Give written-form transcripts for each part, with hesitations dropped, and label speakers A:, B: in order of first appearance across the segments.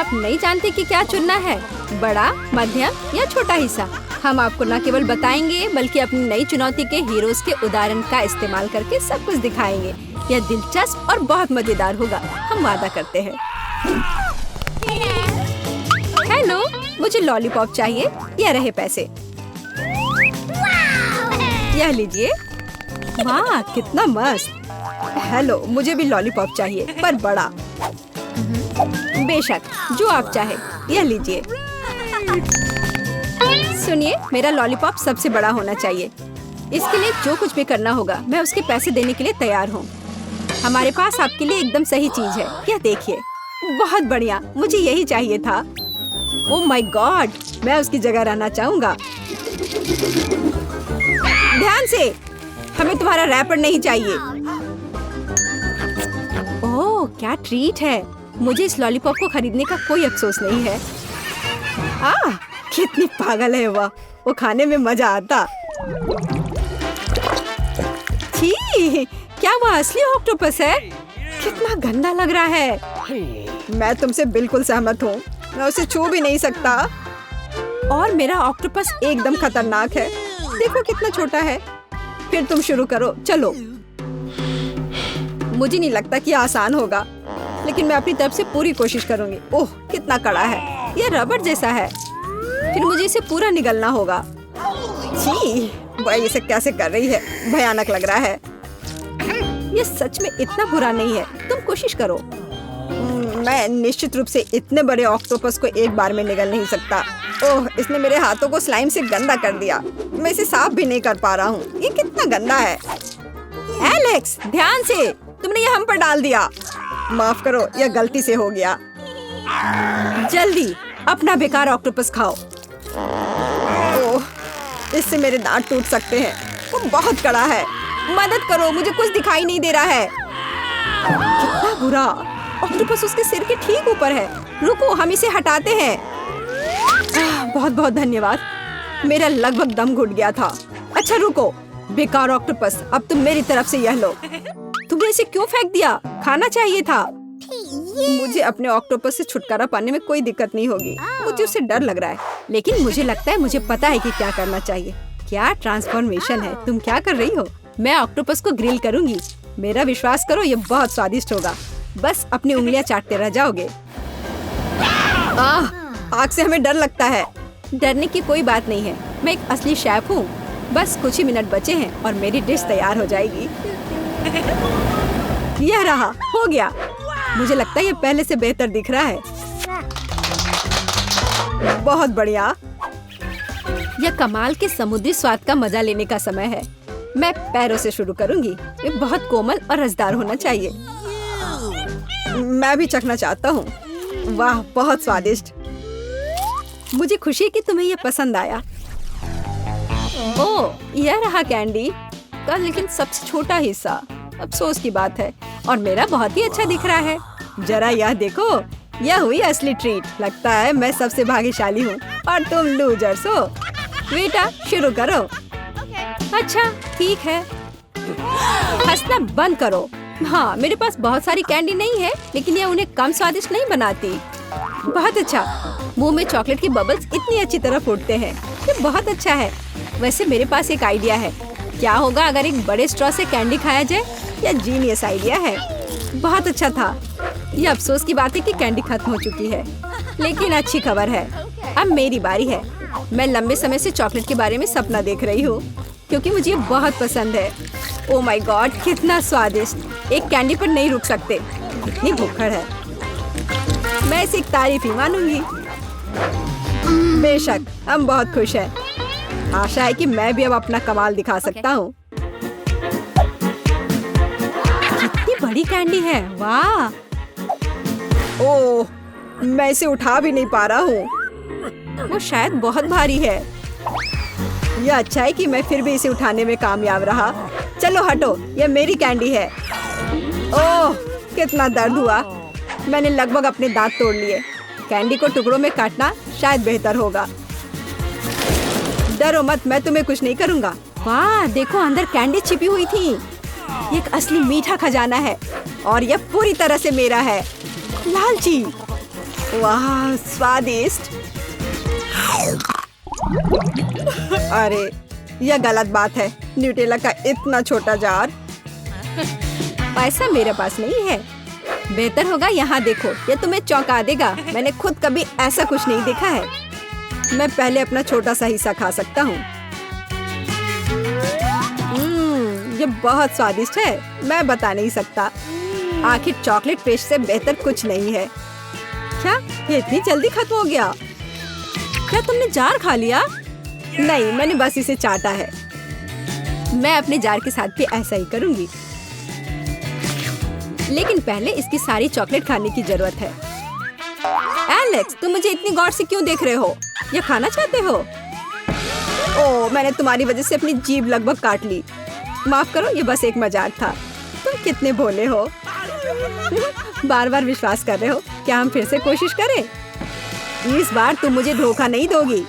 A: आप नहीं जानते कि क्या चुनना है, बड़ा, मध्यम या छोटा हिस्सा। हम आपको न केवल बताएंगे बल्कि अपनी नई चुनौती के हीरोज के उदाहरण का इस्तेमाल करके सब कुछ दिखाएंगे। यह दिलचस्प और बहुत मजेदार होगा, हम वादा करते हैं। हेलो, मुझे लॉलीपॉप चाहिए। यह रहे पैसे। यह लीजिए। वाह, कितना मस्त। हेलो, मुझे भी लॉलीपॉप चाहिए, पर बड़ा। बेशक, जो आप चाहे। यह लीजिए। सुनिए, मेरा लॉलीपॉप सबसे बड़ा होना चाहिए। इसके लिए जो कुछ भी करना होगा, मैं उसके पैसे देने के लिए तैयार हूँ। हमारे पास आपके लिए एकदम सही चीज है। यह देखिए। बहुत बढ़िया, मुझे यही चाहिए था। ओह माय गॉड, मैं उसकी जगह रहना चाहूँगा। ध्यान से, हमें तुम्हारा रैपर नहीं चाहिए। ओह, क्या ट्रीट है। मुझे इस लॉलीपॉप को खरीदने का कोई अफसोस नहीं है। कितनी पागल है वो खाने में मजा आता। छी, क्या वो असली ऑक्टोपस है? कितना गंदा लग रहा है। मैं तुमसे बिल्कुल सहमत हूँ, मैं उसे छू भी नहीं सकता। और मेरा ऑक्टोपस एकदम खतरनाक है। देखो कितना छोटा है। फिर तुम शुरू करो, चलो। मुझे नहीं लगता कि आसान होगा, लेकिन मैं अपनी तरफ से पूरी कोशिश करूंगी। ओह, कितना कड़ा है। ये रबड़ जैसा है। फिर मुझे इसे पूरा निगलना होगा। छी, वह इसे कैसे कर रही है? भयानक लग रहा है। ये सच में इतना बुरा नहीं है, तुम कोशिश करो। मैं निश्चित रूप से इतने बड़े ऑक्टोपस को एक बार में निगल नहीं सकता। ओह, इसने मेरे हाथों को स्लाइम से गंदा कर दिया। मैं इसे साफ भी नहीं कर पा रहा हूँ। ये कितना गंदा है। एलेक्स, ध्यान से, तुमने ये हम पर डाल दिया। माफ करो, यह गलती से हो गया। जल्दी अपना बेकार ऑक्टोपस खाओ। ओह, इससे मेरे दांत टूट सकते हैं। वो बहुत कड़ा है। मदद करो, मुझे कुछ दिखाई नहीं दे रहा है। कितना बुरा। ऑक्टोपस उसके सिर के ठीक ऊपर है। रुको, हम इसे हटाते हैं। बहुत बहुत धन्यवाद। मेरा लगभग दम घुट गया था। अच्छा रुको, बेकार ऑक्टोपस, अब तुम मेरी तरफ से यह लो। तुमने इसे क्यों फेंक दिया? खाना चाहिए था। मुझे अपने ऑक्टोपस से छुटकारा पाने में कोई दिक्कत नहीं होगी। मुझे उससे डर लग रहा है, लेकिन मुझे लगता है मुझे पता है कि क्या करना चाहिए। क्या ट्रांसफॉर्मेशन है। तुम क्या कर रही हो? मैं ऑक्टोपस को ग्रिल करूंगी। मेरा विश्वास करो, ये बहुत स्वादिष्ट होगा। बस अपनी उंगलियां चाटते रह जाओगे। आग से हमें डर लगता है। डरने की कोई बात नहीं है, मैं एक असली शेफ हूँ। बस कुछ ही मिनट बचे हैं और मेरी डिश तैयार हो जाएगी। यह रहा, हो गया। मुझे लगता है ये पहले से बेहतर दिख रहा है। बहुत बढ़िया। यह कमाल के समुद्री स्वाद का मजा लेने का समय है। मैं पैरों से शुरू करूंगी। ये बहुत कोमल और रसदार होना चाहिए। मैं भी चखना चाहता हूँ। वाह, बहुत स्वादिष्ट। मुझे खुशी है कि तुम्हें यह पसंद आया। ओह, यह रहा कैंडी का, लेकिन सबसे छोटा हिस्सा। अफसोस की बात है। और मेरा बहुत ही अच्छा दिख रहा है। जरा यह देखो, यह हुई असली ट्रीट। लगता है मैं सबसे भाग्यशाली हूँ और तुम लूजर्स हो। बेटा, शुरू करो। अच्छा, ठीक है। हंसना बंद करो। हाँ, मेरे पास बहुत सारी कैंडी नहीं है, लेकिन यह उन्हें कम स्वादिष्ट नहीं बनाती। बहुत अच्छा। मुंह में चॉकलेट की बबल्स इतनी अच्छी तरह फूटते हैं। ये बहुत अच्छा है। वैसे मेरे पास एक आइडिया है। क्या होगा अगर एक बड़े स्ट्रॉ से कैंडी खाया जाए? यह जीनियस आइडिया है। बहुत अच्छा था। यह अफसोस की बात है कि कैंडी खत्म हो चुकी है, लेकिन अच्छी खबर है, अब मेरी बारी है। मैं लंबे समय से चॉकलेट के बारे में सपना देख रही हूँ, क्योंकि मुझे बहुत पसंद है। ओह माय गॉड, कितना स्वादिष्ट। एक कैंडी पर नहीं रुक सकते। इतनी भूखड़ है। मैं इसे एक तारीफ ही मानूंगी। बेशक, हम बहुत खुश हैं। आशा है कि मैं भी अब अपना कमाल दिखा सकता हूँ। कितनी बड़ी कैंडी है। वाह। ओह, मैं इसे उठा भी नहीं पा रहा हूँ। वो शायद बहुत भारी है। यह अच्छा है कि मैं फिर भी इसे उठाने में कामयाब रहा। चलो हटो, यह मेरी कैंडी है। ओह, कितना दर्द हुआ। मैंने लगभग अपने दांत तोड़ लिए। कैंडी को टुकड़ों में काटना शायद बेहतर होगा। डरो मत, मैं तुम्हें कुछ नहीं करूँगा। वाह, देखो अंदर कैंडी छिपी हुई थी। ये एक असली मीठा खजाना है और यह पूरी तरह से मेरा है। लालची। वाह स्वादिष्ट। अरे यह गलत बात है, न्यूटेला का इतना छोटा जार। पैसा मेरे पास नहीं है। बेहतर होगा यहाँ देखो, यह तुम्हें चौंका देगा। मैंने खुद कभी ऐसा कुछ नहीं देखा है। मैं पहले अपना छोटा सा हिस्सा खा सकता हूँ। ये बहुत स्वादिष्ट है, मैं बता नहीं सकता। आखिर चॉकलेट पेस्ट से बेहतर कुछ नहीं है। क्या ये इतनी जल्दी खत्म हो गया? क्या तुमने जार खा लिया? नहीं, मैंने बस इसे चाटा है। मैं अपने जार के साथ भी ऐसा ही करूंगी। लेकिन पहले इसकी सारी चॉकलेट खाने की जरूरत है। एलेक्स, तुम मुझे इतनी गौर से क्यों देख रहे हो? ये खाना चाहते हो? ओह, मैंने तुम्हारी वजह से अपनी जीभ लगभग काट ली। माफ करो, ये बस एक मजाक था। तुम कितने भोले हो। बार बार विश्वास कर रहे हो। क्या हम फिर से कोशिश करें? इस बार तुम मुझे धोखा नहीं दोगी।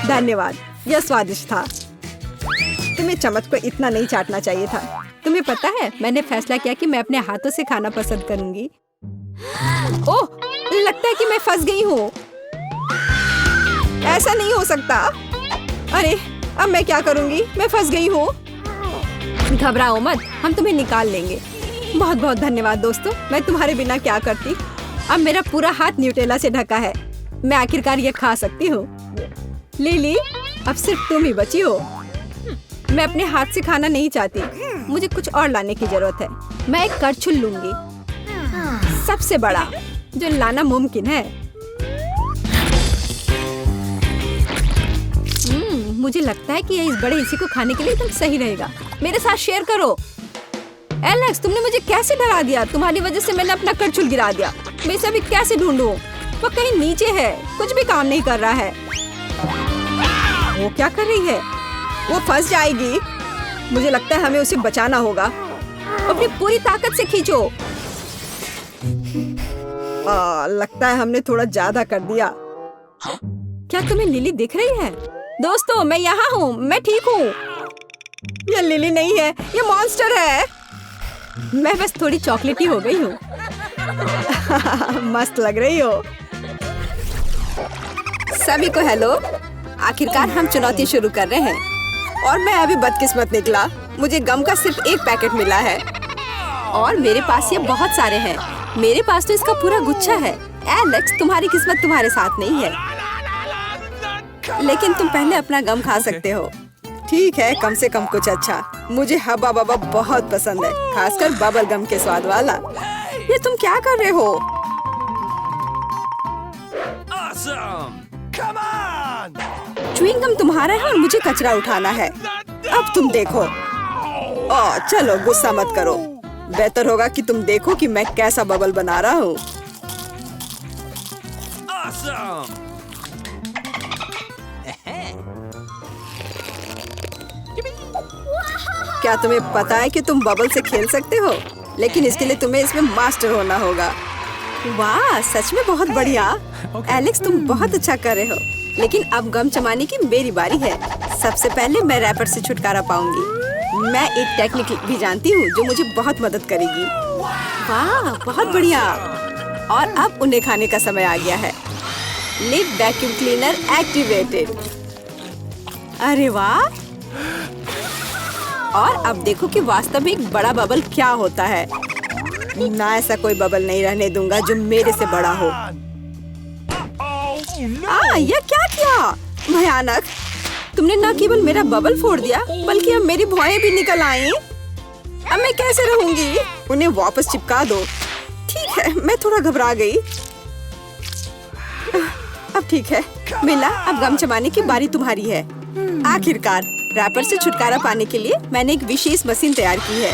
A: धन्यवाद, यह स्वादिष्ट था। तुम्हें चम्मच को इतना नहीं चाटना चाहिए था। तुम्हें पता है, मैंने फैसला किया कि मैं अपने हाथों से खाना पसंद करूंगी। ओह, लगता है कि मैं फंस गई हूँ। ऐसा नहीं हो सकता। अरे, अब मैं क्या करूंगी? मैं फंस गई हूँ। घबराओ मत, हम तुम्हें निकाल लेंगे। बहुत बहुत धन्यवाद दोस्तों, मैं तुम्हारे बिना क्या करती। अब मेरा पूरा हाथ न्यूटेला से ढका है। मैं आखिरकार ये खा सकती हूँ। लिली, अब सिर्फ तुम ही बची हो। मैं अपने हाथ से खाना नहीं चाहती। मुझे कुछ और लाने की जरूरत है। मैं एक करछुल लूंगी, सबसे बड़ा जो लाना मुमकिन है। मुझे लगता है कि ये इस बड़े हिस्से को खाने के लिए एकदम सही रहेगा। मेरे साथ शेयर करो। एलेक्स, तुमने मुझे कैसे डरा दिया? तुम्हारी वजह से मैंने अपना करछुल गिरा दिया। मैं इसे अभी कैसे ढूंढूं? वो कहीं नीचे है, कुछ भी काम नहीं कर रहा है। वो क्या कर रही है? वो फंस जाएगी। मुझे लगता है हमें उसे बचाना होगा। अपनी पूरी ताकत से खींचो। लगता है हमने थोड़ा ज्यादा कर दिया। क्या तुम्हें लिली दिख रही है? दोस्तों, मैं यहाँ हूँ, मैं ठीक हूँ। ये लिली नहीं है, ये मॉन्स्टर है। मैं बस थोड़ी चॉकलेटी हो गई हूँ। मस्त लग रही हो। सभी को हेलो। आखिरकार हम चुनौती शुरू कर रहे हैं और मैं अभी बदकिस्मत निकला। मुझे गम का सिर्फ एक पैकेट मिला है और मेरे पास ये बहुत सारे हैं। मेरे पास तो इसका पूरा गुच्छा है। एलेक्स, तुम्हारी किस्मत तुम्हारे साथ नहीं है, लेकिन तुम पहले अपना गम खा सकते हो। ठीक है, कम से कम कुछ अच्छा। मुझे हब्बा बब्बा बहुत पसंद है, खासकर बबल गम के स्वाद वाला। ये तुम क्या कर रहे हो? च्युइंग गम तुम्हारा है और मुझे कचरा उठाना है। अब तुम देखो। चलो गुस्सा मत करो। बेहतर होगा कि तुम देखो कि मैं कैसा बबल बना रहा हूँ। क्या तुम्हें पता है कि तुम बबल से खेल सकते हो? लेकिन इसके लिए तुम्हें इसमें मास्टर होना होगा। वाह, सच में बहुत बढ़िया। एलेक्स, तुम बहुत अच्छा कर रहे हो। लेकिन अब गम चबाने की मेरी बारी है। सबसे पहले मैं रैपर से छुटकारा पाऊंगी। मैं एक टेक्निक भी जानती हूँ जो मुझे बहुत मदद करेगी। वाह, बहुत बढ़िया। और अब उन्हें खाने का समय आ गया है। Lip vacuum cleaner activated. अरे वाह। और अब देखो कि वास्तव में एक बड़ा बबल क्या होता है। ना, ऐसा कोई बबल नहीं रहने दूंगा जो मेरे से बड़ा हो। यह क्या किया? भयानक। तुमने न केवल मेरा बबल फोड़ दिया, बल्कि अब मेरी भौएं भी निकल आई। अब मैं कैसे रहूंगी? उन्हें वापस चिपका दो। ठीक है, मैं थोड़ा घबरा गई। अब ठीक है मिला, अब गम चबाने की बारी तुम्हारी है। आखिरकार रैपर से छुटकारा पाने के लिए मैंने एक विशेष मशीन तैयार की है।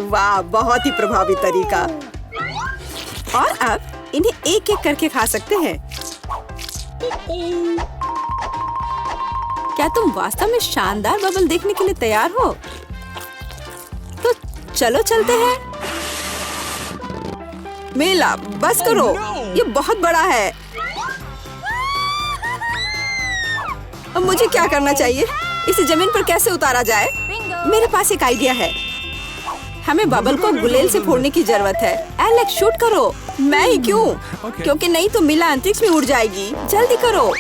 A: वाह, बहुत ही प्रभावी तरीका। और अब इन्हें एक एक करके खा सकते हैं। क्या तुम वास्तव में शानदार बबल देखने के लिए तैयार हो? तो चलो चलते हैं। मेला, बस करो, ये बहुत बड़ा है। अब मुझे क्या करना चाहिए? इसे जमीन पर कैसे उतारा जाए? मेरे पास एक आइडिया है। हमें बबल को गुलेल से फोड़ने की जरूरत है। एलेक्स शूट करो। मैं ही क्यों? क्योंकि नहीं तो मिला अंतरिक्ष में उड़ जाएगी। जल्दी करो।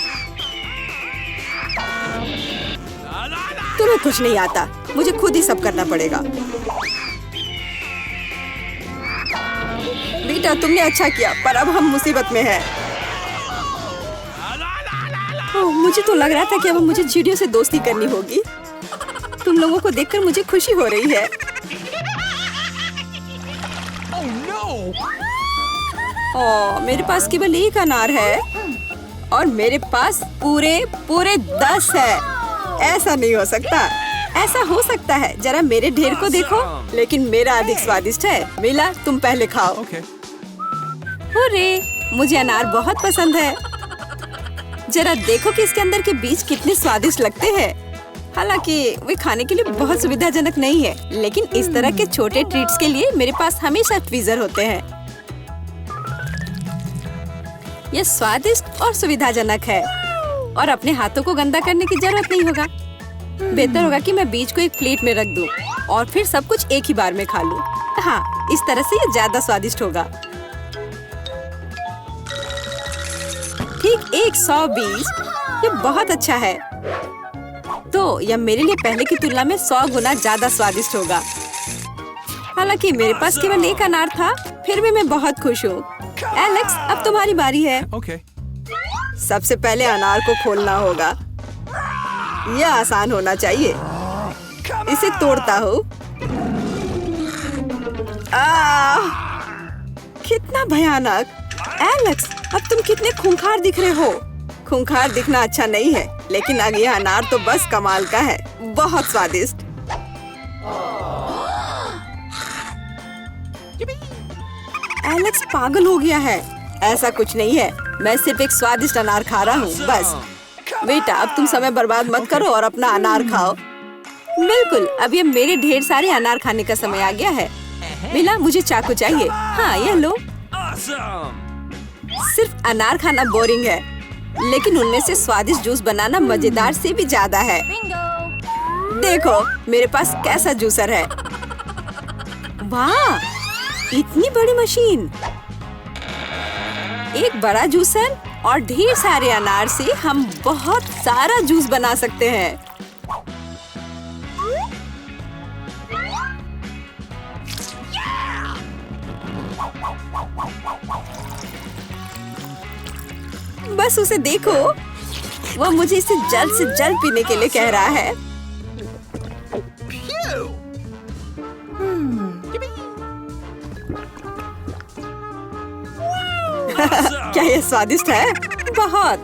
A: तुम्हें कुछ नहीं आता, मुझे खुद ही सब करना पड़ेगा। बेटा तुमने अच्छा किया, पर अब हम मुसीबत में हैं। ओह, मुझे तो लग रहा था कि अब मुझे चिड़ियों से दोस्ती करनी होगी। तुम लोगों को देखकर मुझे खुशी हो रही है। ओह, मेरे पास केवल एक अनार है और मेरे पास पूरे 10 है। ऐसा नहीं हो सकता। ऐसा हो सकता है, जरा मेरे ढेर को देखो, लेकिन मेरा अधिक स्वादिष्ट है। मिला, तुम पहले खाओ। अरे, मुझे अनार बहुत पसंद है। जरा देखो कि इसके अंदर के बीज कितने स्वादिष्ट लगते हैं। हालांकि वे खाने के लिए बहुत सुविधाजनक नहीं है, लेकिन इस तरह के छोटे ट्रीट्स के लिए मेरे पास हमेशा ट्वीजर होते हैं। यह स्वादिष्ट और सुविधाजनक है और अपने हाथों को गंदा करने की जरूरत नहीं होगा। बेहतर होगा कि मैं बीज को एक प्लेट में रख दूं और फिर सब कुछ एक ही बार में खा लूं। हाँ, इस तरह से ये ज्यादा स्वादिष्ट होगा। ठीक 100 बीज, ये बहुत अच्छा है। तो यह मेरे लिए पहले की तुलना में 100 गुना ज्यादा स्वादिष्ट होगा। हालांकि मेरे पास केवल एक अनार था, फिर भी मैं बहुत खुश हूँ। एलेक्स, अब तुम्हारी बारी है। सबसे पहले अनार को खोलना होगा। यह आसान होना चाहिए। इसे तोड़ता हूँ। कितना भयानक! एलेक्स, अब तुम कितने खूंखार दिख रहे हो। खूंखार दिखना अच्छा नहीं है, लेकिन अब यह अनार तो बस कमाल का है। बहुत स्वादिष्ट। एलेक्स पागल हो गया है। ऐसा कुछ नहीं है, मैं सिर्फ एक स्वादिष्ट अनार खा रहा हूँ, बस। बेटा, अब तुम समय बर्बाद मत करो और अपना अनार खाओ। बिल्कुल, अब ये मेरे ढेर सारे अनार खाने का समय आ गया है। मिला, मुझे चाकू चाहिए। हाँ, यह लो। सिर्फ अनार खाना बोरिंग है, लेकिन उनमें से स्वादिष्ट जूस बनाना मजेदार से भी ज्यादा है। देखो, मेरे पास कैसा जूसर है। वाह, इतनी बड़ी मशीन। एक बड़ा जूसर और ढेर सारे अनार से हम बहुत सारा जूस बना सकते हैं। बस उसे देखो, वह मुझे इसे जल्द से जल्द पीने के लिए कह रहा है। क्या यह स्वादिष्ट है? बहुत।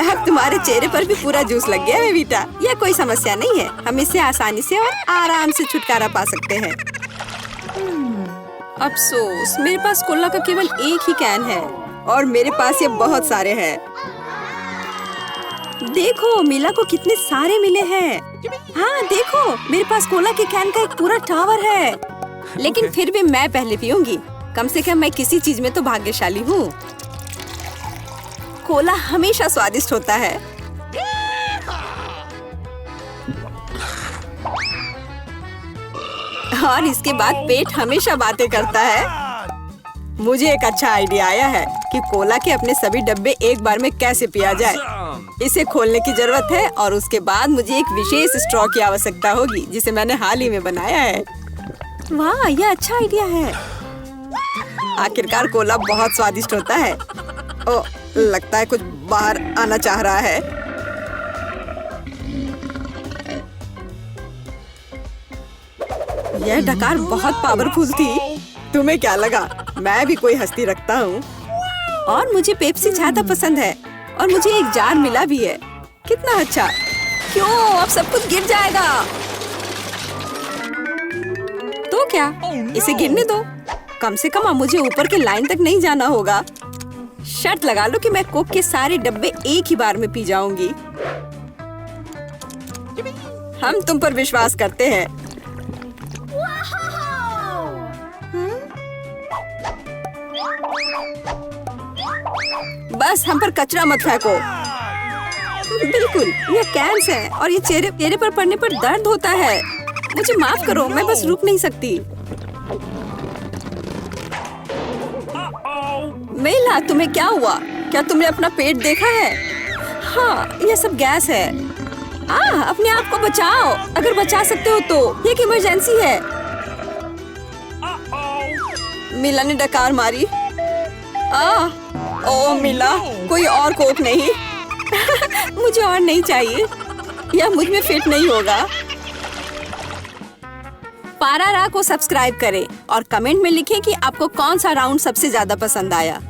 A: अब तुम्हारे चेहरे पर भी पूरा जूस लग गया है बेटा। यह कोई समस्या नहीं है, हम इससे आसानी से और आराम से छुटकारा पा सकते हैं। अफसोस, मेरे पास कोला का केवल एक ही कैन है और मेरे पास ये बहुत सारे हैं। देखो, मिला को कितने सारे मिले हैं। हाँ देखो, मेरे पास कोला के कैन का एक पूरा टावर है। लेकिन फिर भी मैं पहले पीऊंगी। कम से कम मैं किसी चीज में तो भाग्यशाली हूँ। कोला हमेशा स्वादिष्ट होता है। और इसके बाद पेट हमेशा बातें करता है। मुझे एक अच्छा आइडिया आया है कि कोला के अपने सभी डब्बे एक बार में कैसे पिया जाए। इसे खोलने की जरूरत है और उसके बाद मुझे एक विशेष स्ट्रॉ की आवश्यकता होगी, जिसे मैंने हाल ही में बनाया है। वाह, यह अच्छा आइडिया है। आखिरकार कोला बहुत स्वादिष्ट होता है। ओह, लगता है कुछ बाहर आना चाह रहा है। यह डकार बहुत पावरफुल थी। तुम्हें क्या लगा मैं भी कोई हस्ती रखता हूँ? और मुझे पेप्सी ज्यादा पसंद है और मुझे एक जार मिला भी है। कितना अच्छा। क्यों, अब सब कुछ गिर जाएगा। तो क्या, इसे गिरने दो। कम से कम अब मुझे ऊपर के लाइन तक नहीं जाना होगा। शर्त लगा लो कि मैं कोक के सारे डब्बे एक ही बार में पी जाऊंगी। हम तुम पर विश्वास करते हैं। बस हम पर कचरा मत फेंको। बिल्कुल, ये कैंस है और ये चेहरे पर पड़ने पर दर्द होता है। मुझे माफ करो, मैं बस रुक नहीं सकती। मेला, तुम्हें क्या हुआ? क्या तुमने अपना पेट देखा है? हाँ, यह सब गैस है। अपने आप को बचाओ, अगर बचा सकते हो तो। ये एक इमरजेंसी है। मिला ने डकार मारी। ओ मिला, कोई और कोक नहीं? मुझे और नहीं चाहिए, यह मुझ में फिट नहीं होगा। पारारा को सब्सक्राइब करें और कमेंट में लिखें कि आपको कौन सा राउंड सबसे ज्यादा पसंद आया।